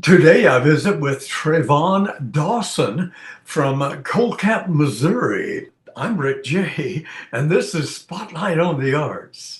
Today I visit with TREVON Dawson from Colcap, Missouri. I'm Rick J, and this is Spotlight on the Arts.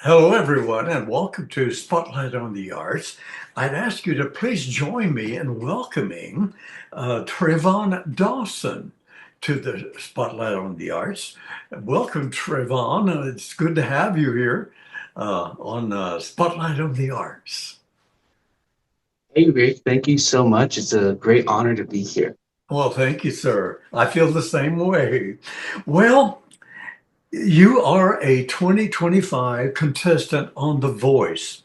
Hello, everyone, and welcome to Spotlight on the Arts. I'd ask you to please join me in welcoming TREVON Dawson to the Spotlight on the Arts. Welcome, TREVON. It's good to have you here on Spotlight on the Arts. Hey, Rick, thank you so much. It's a great honor to be here. Well, thank you, sir. I feel the same way. Well, you are a 2025 contestant on The Voice.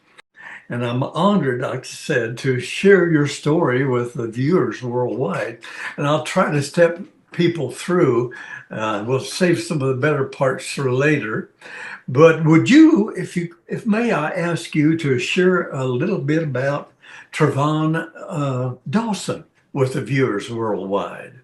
And I'm honored, like I said, to share your story with the viewers worldwide. And I'll try to step people through. We'll save some of the better parts for later. But would you, if may I ask you to share a little bit about TREVON Dawson with the viewers worldwide?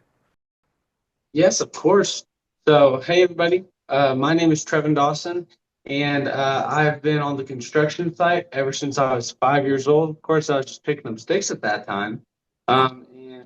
Yes, of course. So, hey, everybody. My name is Trevon Dawson, and I've been on the construction site ever since I was 5 years old. Of course, I was just picking up sticks at that time. And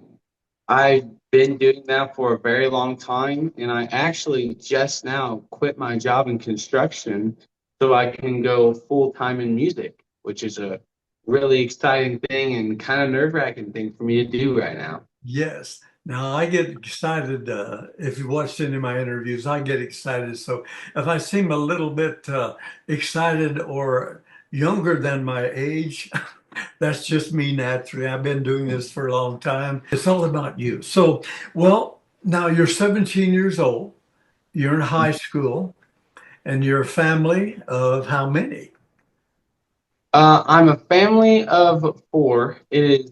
I've been doing that for a very long time, and I actually just now quit my job in construction so I can go full time in music, which is a really exciting thing and kind of nerve-wracking thing for me to do right now. Yes. Now I get excited. If you watched any of my interviews, I get excited. So if I seem a little bit excited or younger than my age, that's just me naturally. I've been doing this for a long time. It's all about you. So, well, now you're 17 years old, you're in high school, and you're a family of how many? I'm a family of four. It is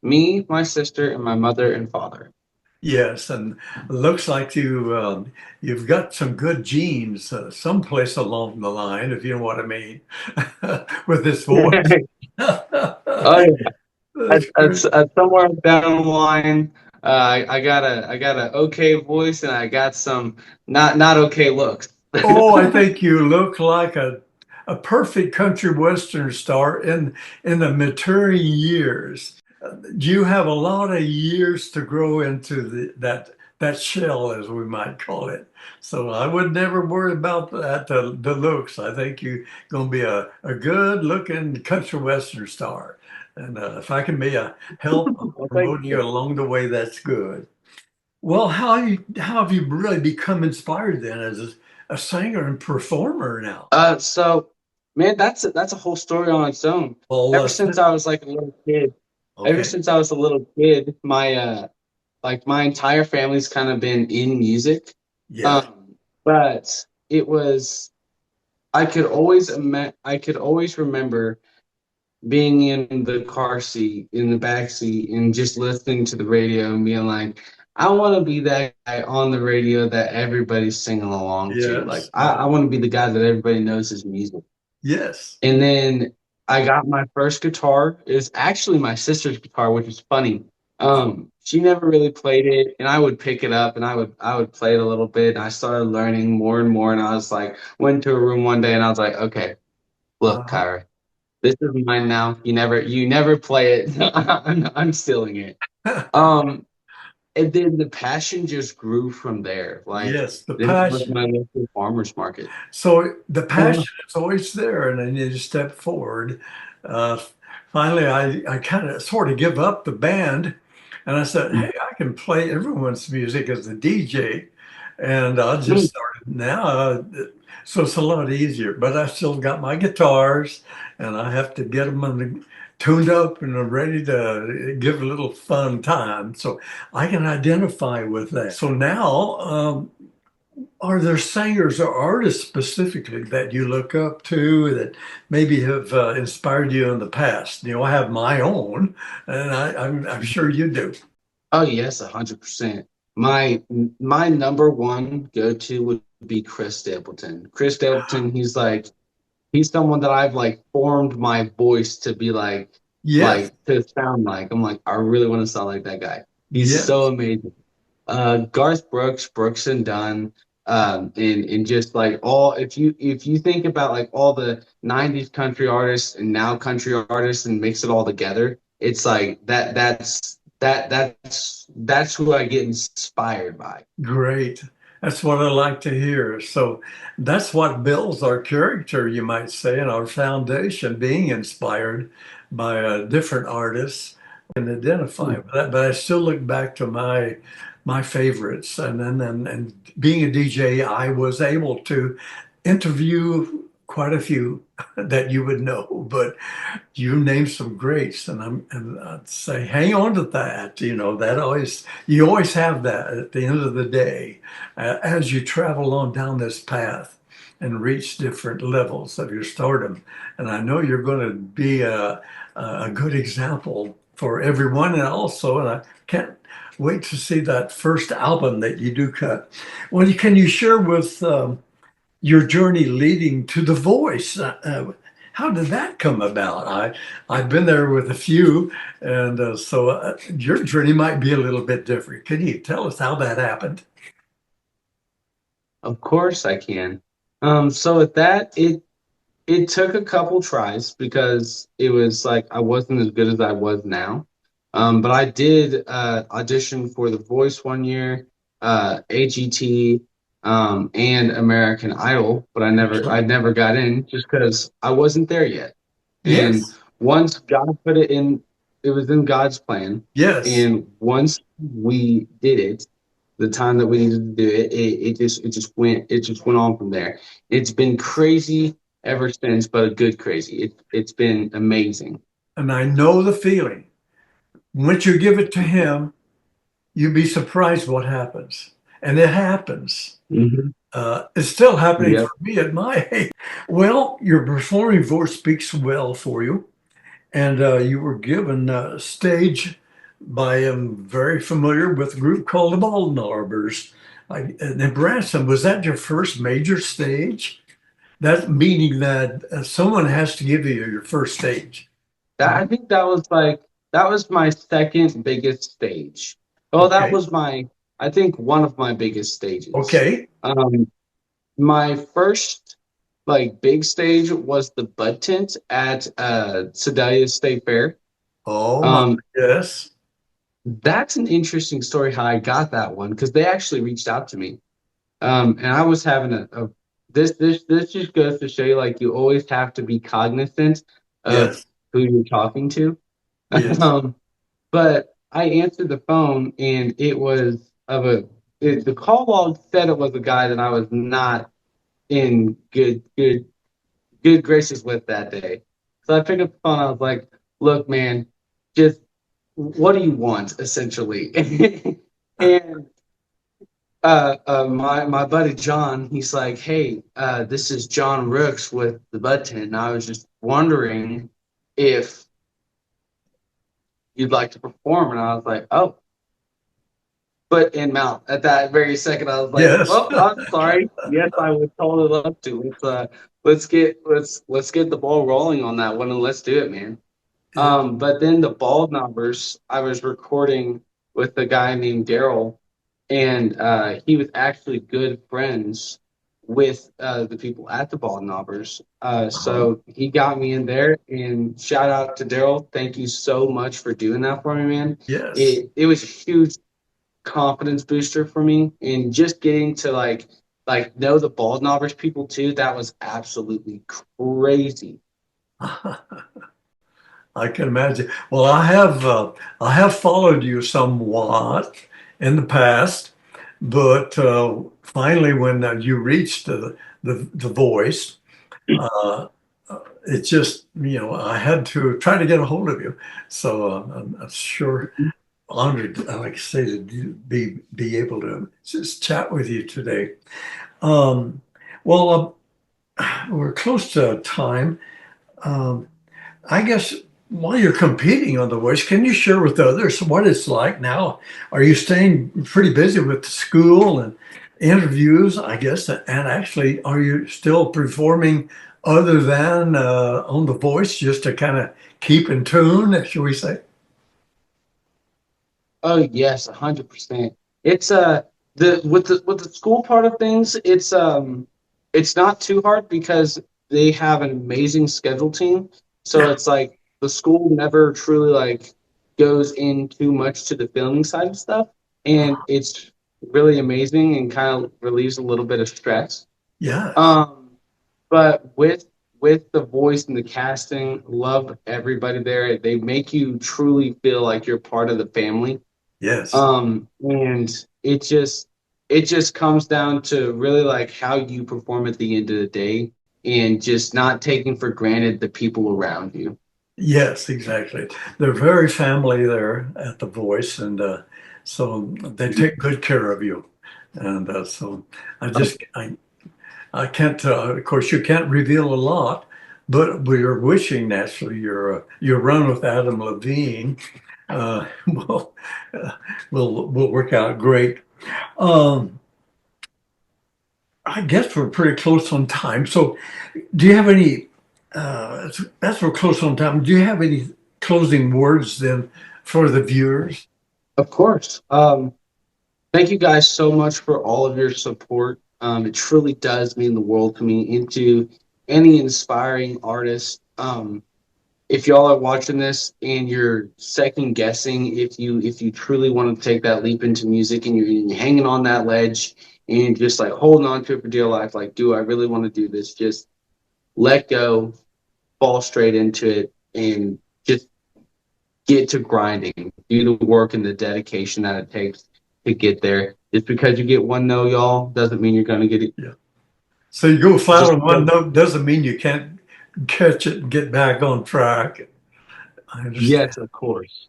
me, my sister, and my mother and father. Yes, and looks like you've got some good genes someplace along the line, if you know what I mean, with this voice. Oh yeah, at somewhere down the line, I got a okay voice and I got some not okay looks. Oh, I think you look like a perfect country western star in the maturing years. You have a lot of years to grow into that shell, as we might call it. So I would never worry about that, the looks. I think you're going to be a good looking country western star. And if I can be a help Well, thank promoting you you. along the way, that's good. Well, how have you really become inspired then as a singer and performer now? So man, that's a whole story on its own. Well, Ever since I was like a little kid, ever okay. since I was a little kid, my like my entire family's kind of been in music. Yes. But it was I could always remember being in the car seat, in the back seat, and just listening to the radio and being like, I want to be that guy on the radio that everybody's singing along to. Like, Yes. I want to be the guy that everybody knows his music. Yes. And then I got my first guitar. It's actually my sister's guitar, which is funny. She never really played it, and I would pick it up and I would play it a little bit. And I started learning more and more, and I was like, went to a room one day and I was like, okay, look, Uh-huh. Kyra, this is mine now. You never play it. I'm stealing it. Um, and then the passion just grew from there. Like Yes, the this was passion. my local farmers market. So the passion is always there, and then you just step forward. Uh, Finally, I kind of sort of give up the band, and I said, "Hey, I can play everyone's music as a DJ," and I just started now. So it's a lot easier, but I still got my guitars, and I have to get them tuned up and I'm ready to give a little fun time. So I can identify with that. So now, are there singers or artists specifically that you look up to that maybe have inspired you in the past? You know, I have my own, and I'm sure you do. Oh yes, 100%. My number one go-to would be Chris Stapleton. Chris Stapleton, he's someone that I've like formed my voice to be Yes, to sound like. I'm like, I really want to sound like that guy. He's so yes, amazing. Garth Brooks, Brooks and Dunn, and just like all if you think about like all the '90s country artists and now country artists and mix it all together, it's like that's who I get inspired by. great. That's what I like to hear. So that's what builds our character, you might say, and our foundation, being inspired by different artists and identify with that. But I still look back to my favorites, and then and being a DJ, I was able to interview quite a few that you would know, but you named some greats, and I'd say hang on to that. You know, that always you always have that at the end of the day, as you travel on down this path and reach different levels of your stardom. And I know you're going to be a good example for everyone, and also, and I can't wait to see that first album that you do cut. Well, can you share with your journey leading to The Voice? How did that come about? I've been there with a few, and so your journey might be a little bit different. Can you tell us how that happened? Of course I can. So with that, it took a couple tries because it was like I wasn't as good as I was now. But I did audition for The Voice one year, AGT, and American Idol, but I never got in just because I wasn't there yet. And Yes, once God put it in, it was in God's plan. yes. And once we did it, the time that we needed to do it, it just went on from there. It's been crazy ever since, but a good crazy. It's been amazing. And I know the feeling. Once you give it to him, you'd be surprised what happens. And it happens. Hmm. It's still happening for Yep. me at my age. Well, your performing voice speaks well for you. And you were given stage by very familiar with a group called the Malden Arbors. In Branson, was that your first major stage? That meaning that someone has to give you your first stage. I think that was my second biggest stage. Oh, that Okay. was I think one of my biggest stages. Okay. Um, my first like big stage was the Bud Tent at Sedalia State Fair. Oh my, Um, yes. that's an interesting story how I got that one because they actually reached out to me. And I was having this just goes to show you like you always have to be cognizant of Yes. who you're talking to. Yes. Um, but I answered the phone and it was the call log said it was a guy that I was not in good graces with that day. So I picked up the phone. I was like, "Look, man, just what do you want, essentially?" And my buddy John, he's like, "Hey, this is John Rooks with the Bud Tent, and I was just wondering if you'd like to perform." And I was like, "Oh," foot in mouth. At that very second, I was like, Yes. "Well, I'm sorry. Yes, I would totally love to. Let's get the ball rolling on that one, and let's do it, man." But then the bald numbers, I was recording with a guy named Daryl, and he was actually good friends with the people at the bald knobbers. Uh-huh. So he got me in there, and shout out to Daryl. Thank you so much for doing that for me, man. Yes. It was a huge confidence booster for me, and just getting to know the bald knobbers people too. That was absolutely crazy. I can imagine. Well, I have followed you somewhat in the past, but finally, when you reached the voice, uh, it just I had to try to get a hold of you. So I'm sure honored, like I say, to be able to just chat with you today. Um, well, we're close to time. Um, I guess while you're competing on The Voice, can you share with others what it's like now? Are you staying pretty busy with school and interviews, I guess? And actually, are you still performing other than on The Voice just to kind of keep in tune, should we say? Oh yes, 100%. It's the with the school part of things, it's not too hard because they have an amazing schedule team. So Yeah. it's like the school never truly like goes in too much to the filming side of stuff, and it's really amazing and kind of relieves a little bit of stress. Yes. Um, but with the voice and the casting, love everybody there. They make you truly feel like you're part of the family. Yes. And it just comes down to really like how you perform at the end of the day and just not taking for granted the people around you. Yes, exactly. They're very family there at The Voice, and so they take good care of you. And so I Oh, just I can't. Of course, you can't reveal a lot, but we're wishing naturally your run with Adam Levine will will work out great. Um, I guess we're pretty close on time. So, do you have any? As we're close on time, do you have any closing words then for the viewers? of course. Thank you guys so much for all of your support. It truly does mean the world to me into any inspiring artist. If y'all are watching this and you're second guessing if you truly want to take that leap into music and you're hanging on that ledge and you're just like holding on to it for dear life, like, do I really want to do this? Just let go, fall straight into it, and just get to grinding. Do the work and the dedication that it takes to get there. Just because you get one no, y'all, doesn't mean you're gonna get it. Yeah. So you go flat Just on one because, note doesn't mean you can't catch it and get back on track. I understand. yes, of course.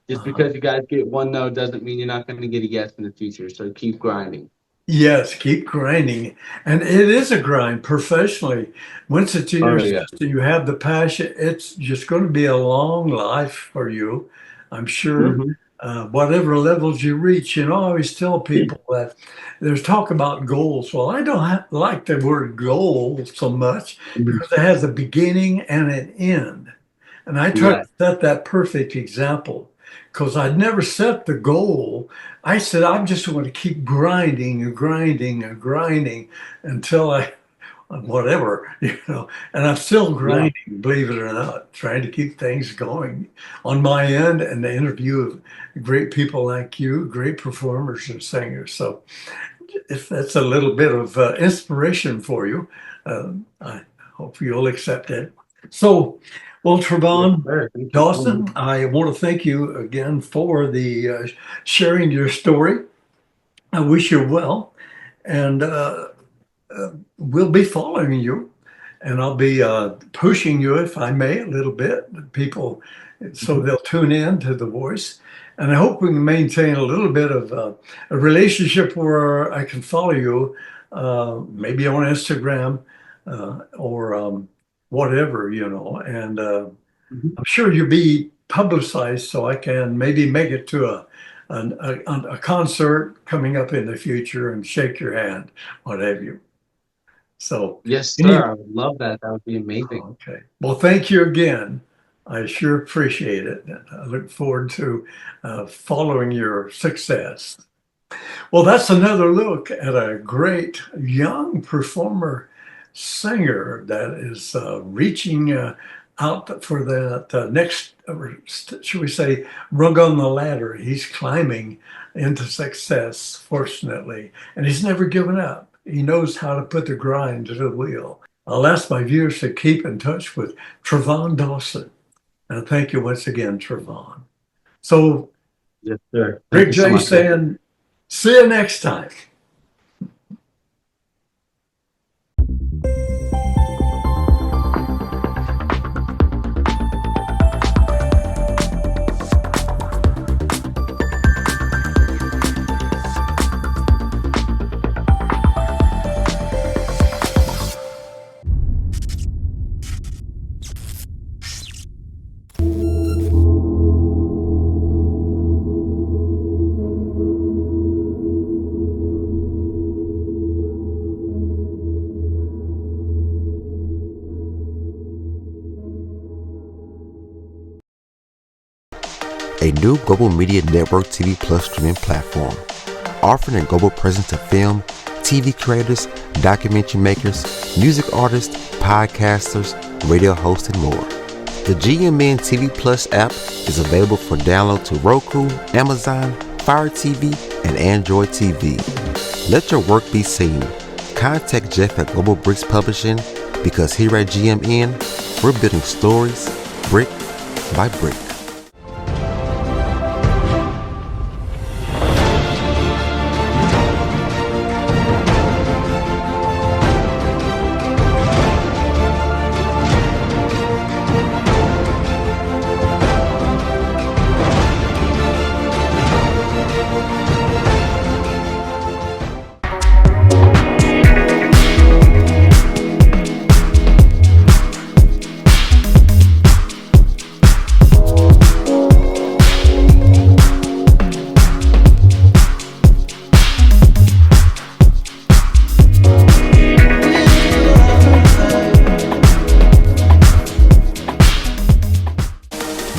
Just Uh-huh. because you guys get one no doesn't mean you're not going to get a yes in the future. So keep grinding. Yes, keep grinding. And it is a grind professionally. Once it's in your Oh yeah. system, you have the passion, it's just going to be a long life for you, I'm sure. Hmm. Whatever levels you reach, I always tell people that there's talk about goals. Well, I don't like the word goal so much because it has a beginning and an end. And I try to Right. set that perfect example because I'd never set the goal. I said, I'm just going to keep grinding and grinding and grinding until whatever, and I'm still Yeah. grinding, believe it or not, trying to keep things going on my end and the interview of great people like you, great performers and singers. So if that's a little bit of inspiration for you, I hope you'll accept it. So, well, Yes, Trevon sir. Thank you so much. Dawson, I want to thank you again for the sharing your story. I wish you well, and we'll be following you, and I'll be pushing you, if I may, a little bit. People, so Mhm. they'll tune in to the voice. And I hope we can maintain a little bit of a relationship where I can follow you, maybe on Instagram or whatever, And Mhm. I'm sure you'll be publicized so I can maybe make it to a concert coming up in the future and shake your hand, what have you. So, Yes, any, sir. I would love that. That would be amazing. okay. Well, thank you again. I sure appreciate it. I look forward to following your success. Well, that's another look at a great young performer singer that is reaching out for that next, should we say, rung on the ladder. He's climbing into success, fortunately, and he's never given up. He knows how to put the grind to the wheel. I'll ask my viewers to keep in touch with TREVON Dawson. And thank you once again, TREVON. So, Yes, sir. Thank Rick you so J much, man. saying, see you next time. a new global media network TV Plus streaming platform, offering a global presence to film, TV creators, documentary makers, music artists, podcasters, radio hosts, and more. The GMN TV Plus app is available for download to Roku, Amazon, Fire TV, and Android TV. Let your work be seen. Contact Jeff at Global Bricks Publishing because here at GMN, we're building stories brick by brick.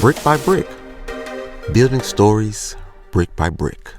Brick by brick, building stories brick by brick.